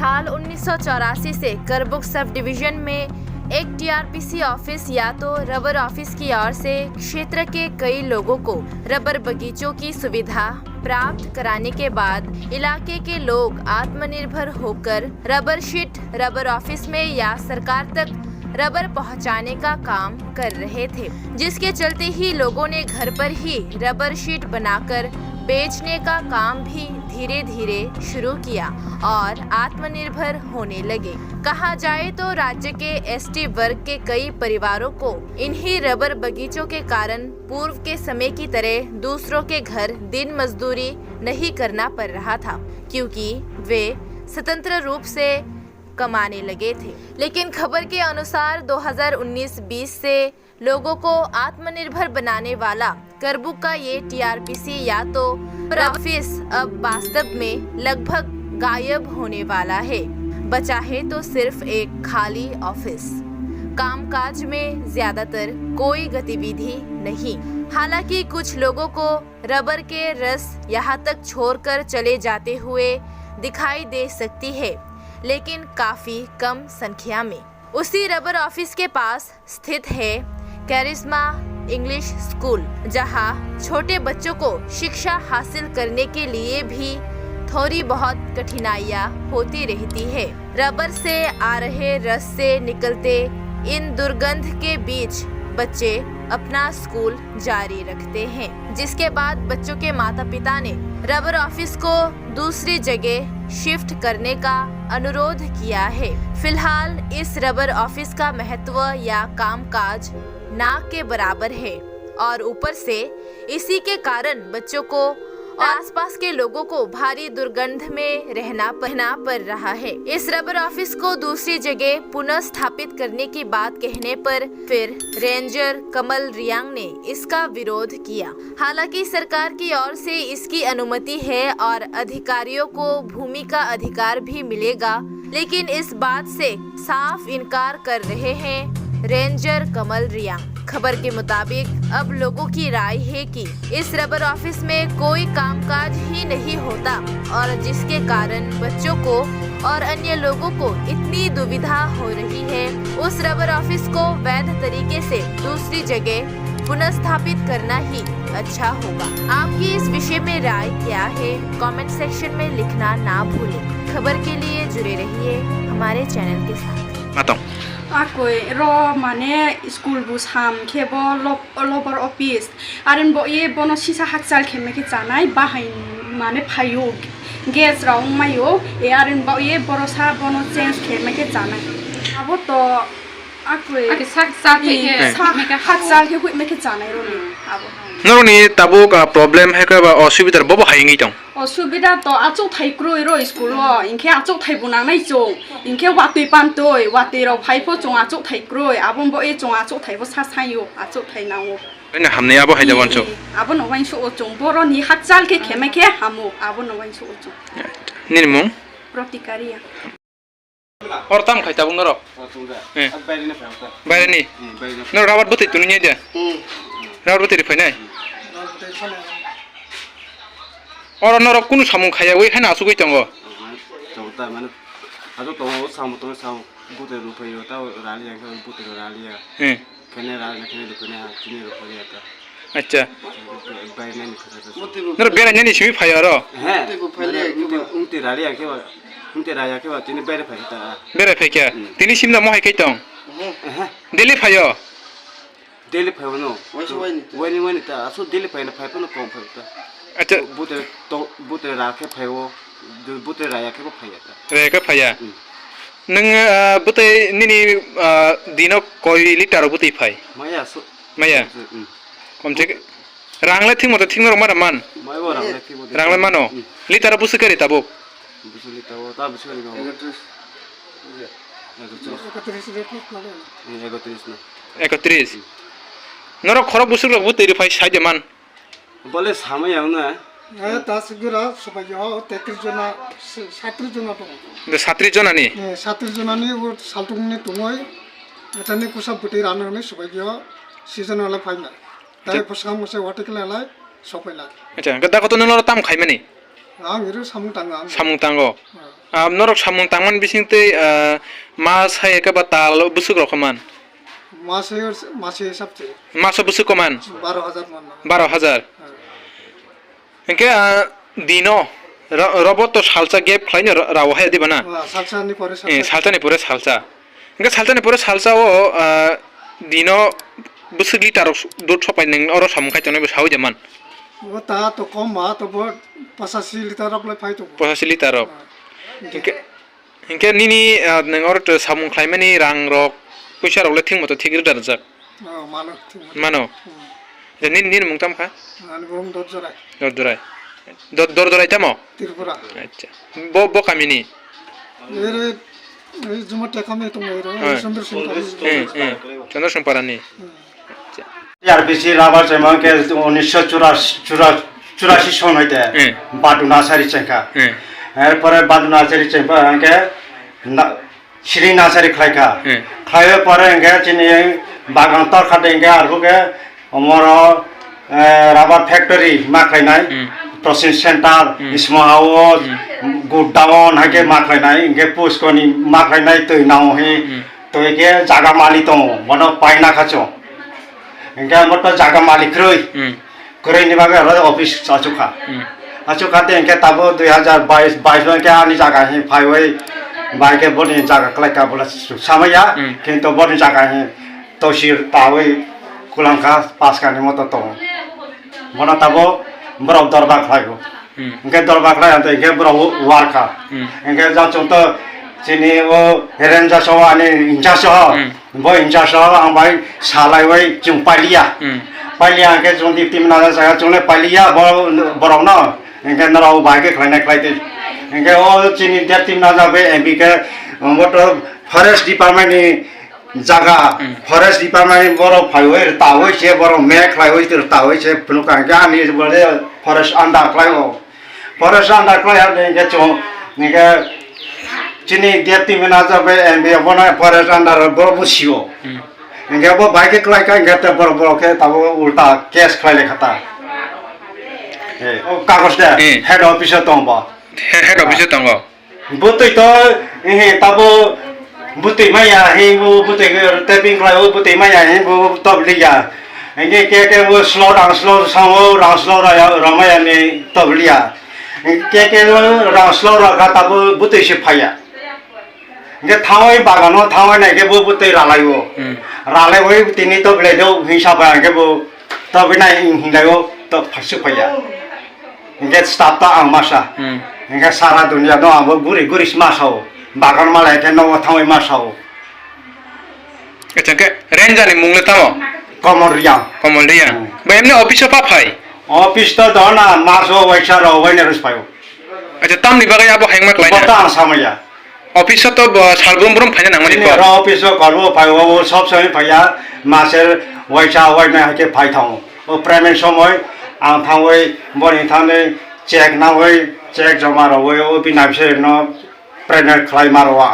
साल 1984 से करबुक sub division में एक टीआरपीसी ऑफिस या तो रबर ऑफिस की ओर से क्षेत्र के कई लोगों को रबर बगीचों की सुविधा प्राप्त कराने के बाद इलाके के लोग आत्मनिर्भर होकर रबर शीट रबर ऑफिस में या सरकार तक रबर पहुंचाने का काम कर रहे थे, जिसके चलते ही लोगों ने घर पर ही रबर शीट बनाकर बेचने का काम भी धीरे धीरे शुरू किया और आत्मनिर्भर होने लगे। कहा जाए तो राज्य के एसटी वर्ग के कई परिवारों को इन्हीं रबर बगीचों के कारण पूर्व के समय की तरह दूसरों के घर दिन मजदूरी नहीं करना पड़ रहा था, क्योंकि वे स्वतंत्र रूप से कमाने लगे थे। लेकिन खबर के अनुसार 2019-20 से लोगों को आत्मनिर्भर बनाने वाला करबुक का ये टीआरपीसी या तो ऑफिस अब वास्तव में लगभग गायब होने वाला है। बचा है तो सिर्फ एक खाली ऑफिस। कामकाज में ज्यादातर कोई गतिविधि नहीं। हालांकि कुछ लोगों को रबर के रस यहाँ तक छोड़कर चले जाते हुए दिखाई दे सकती है, लेकिन काफी कम संख्या में। उसी रबर ऑफिस के पास स्थित है कैरिश्मा इंग्लिश स्कूल, जहां छोटे बच्चों को शिक्षा हासिल करने के लिए भी थोड़ी बहुत कठिनाइयां होती रहती है। रबर से आ रहे रस से निकलते इन दुर्गंध के बीच बच्चे अपना स्कूल जारी रखते हैं, जिसके बाद बच्चों के माता पिता ने रबर ऑफिस को दूसरी जगह शिफ्ट करने का अनुरोध किया है। फिलहाल इस रबर ऑफिस का महत्व या कामकाज ना के बराबर है और ऊपर से इसी के कारण बच्चों को और आसपास के लोगों को भारी दुर्गंध में रहना पड़ रहा है। इस रबर ऑफिस को दूसरी जगह पुनः स्थापित करने की बात कहने पर फिर रेंजर कमल रियांग ने इसका विरोध किया। हालांकि सरकार की ओर से इसकी अनुमति है और अधिकारियों को भूमि का अधिकार भी मिलेगा, लेकिन इस बात से साफ इनकार कर रहे हैं रेंजर कमल रियांग। खबर के मुताबिक अब लोगों की राय है कि इस रबर ऑफिस में कोई कामकाज ही नहीं होता और जिसके कारण बच्चों को और अन्य लोगों को इतनी दुविधा हो रही है। उस रबर ऑफिस को वैध तरीके से दूसरी जगह पुनः स्थापित करना ही अच्छा होगा। आपकी इस विषय में राय क्या है? कमेंट सेक्शन में लिखना ना भूलें। खबर के लिए जुड़े रहिए हमारे चैनल के साथ। Aku ro mane school bus ham kebo lobar office aren bo ye bono sisa haksal kheme ke janai bahai mane phayo gas raung mayo e aren bo ye borosa bono change kheme ke janai abo to aku haksal ke hui me ke janai ro ni abo नरनी तबो का problem है का असुविधा बबो हायंगी दं असुविधा तो आचो थाइक्रो रो school रो इनके आचो थाइबुना नाय जो इनके वातै पामतोय वातै रो फाइफो जों आचो थाइक्रो आबो बो ए जों आचो थाइबो सासायो आचो थाइनांगो ने हमने आबो हायदा वनसो आबो नवाइन सो जों बरो नि हाकजाल के खेमे के हामो आबो नवाइन सो जों निरमु प्रतिकारिया और तम खाइता बुंग रो बायरे नि न रावत बतै तुनि दे रावत बतै फैनाय और नरक कुनु सामु खाया वे खाना आसुगै दंगो जोता माने आजो तो सामु बुते रुपैयो ता रालिया के बुते रालिया केने रालिया केने दुकने तिनि रुपैया ता अच्छा बायने नि नर बेराnya नि सिमी फाया रो हे उंते रालिया के उंते राया के तिनि बेरे फायता बेरे फायका तिनि सिमना महै कै दं दिल्ली फायो दिल्ली फायो नो वनि ता आसु दिल्ली फायना फायपनो कम फायता अच्छा बुते राखे फायो बुते राया के फायता रे के फाया नों बुते निनि दिनो कय लिटार बुते फाय माया कमसे रांगले थिं मते थिं रमा मान रांगले मानो लिटार बुसे करे ताबो बुसे लिटार ता बुसे करे 31 नरो खरो बुसुर बुते रे फाय साइदे मान बोले सामयावना दासगुरा सबायो 33 जना 37 जना दं 37 जनानि 37 जनानि सालथुंनि दङै एटानि कुसा बुटे राननानै सबायो सिजनला फाइना दाय फसगा मोसे वाटेकलालाय सफैला अच्छा गदा कत नलो ताम खाइमानि आं इरो सामु तांगा सामु तांगो norok samung tangman bisingte ma sai ka batal busuk rokaman মাসে হিসাবছে maso busuk koman 12,000 মান 12,000 enke dino robot to salsa gap khlaino raw hai dibana সালসানি পরে salsa ni pore salsa enke salsa ni pore salsa o dino busuk liter dot sopai ning oro samung khai tone besau jaman ও তা তো কম মা তো 85 litre অকলে phi তো 85 liter rok enke nini nang oro to samung khlaimani rang rok puisa rok le thing moto thigir dar jak মানো mano je nin mungtam kha আমি bomb দর জরাই dor dorai tamo Tripura acha bo kamini এর এই জমা টাকা মে তো মেরে সুন্দর সুন্দর chandra samparani TRPC রাবার চেম্বারকে 1984 সন হইতে বাটু নার্সারি চেঙ্কা এরপরে বাটু নার্সারি চেম্বার আঙ্কে শ্রী নার্সারি খাইকা খাইয়ে পরে আঙ্কে চিনি বাগান তর খাটে আঙ্কে আর হুকে আমার রাবার ফ্যাক্টরি মাখাইনাই process centre small house godown হাকে মাখাইনাই আঙ্কে পুষ্কনি মাখাইনাই তৈ নাও হে তৈকে জায়গা মালি তো মনে পাইনা খাচো enggak motor jaga malik kroi ni bagai ada office acuka te enggak tabo 2022 enggak ani jaga hi highway baike boni jaga kleka bola sama ya kinto boni jaga hi tosir tawe kulangka paskan ni motor to mona tabo brok dorbak lago enggak dorbak la ante enggak bro warka enggak ja contoh sini herenja sawa ani inja sawa boy inja sawa ang bai salai wai jung palia ke jung di tim na sa jung le palia borong no engke narau bai ke khlaina khlaite engke sini dia tim na ja be mp ke motor forest department ni jaga forest department ni boro phaiwai tawai che boro me khlaiwai tir tawai che pnuka ga ni bole forest anda khlaiwo forest anda khlai engke jung engke Cini dia tim na jabe MB bona forest under boro sio enggak bo baik kelai kan enggak te boro ke tabo ulta case kelai le khata kagos da head office tomba head office tango butoi to tabo butoi maya he butoi taping kelai butoi maya he top liya enggak ke slow down slow ramaya ni top liya ke slow ra tabo butoi se phaya enggak thawai bagano thawai na ke bo butei ralaiwo ralaiwo tini to bledo hisaba ke bo to bina hindayo to phasu phaya enggak stop ta angmasa enggak sara dunia no abo guri masao bagan malai ke no thawai masao acha ke renja ni mungle tamo komoriya ba emne office pa phai office to dona maso waisa ro waine rus payo acha tamni bagai abo hangma klaina bota samaya office to salbrum brum phanya nangmani ko ro office korbo payo সব সময় পাইয়া মাসের ওয়াইসা ওয়াইনা হাকে পাই থাও ও প্রেমেন্ট সময় আং থাওই বনি থানে check না হই চেক জমা রই ও বিনা বিষয় ন প্রেগনেন্ট খাই মারোয়া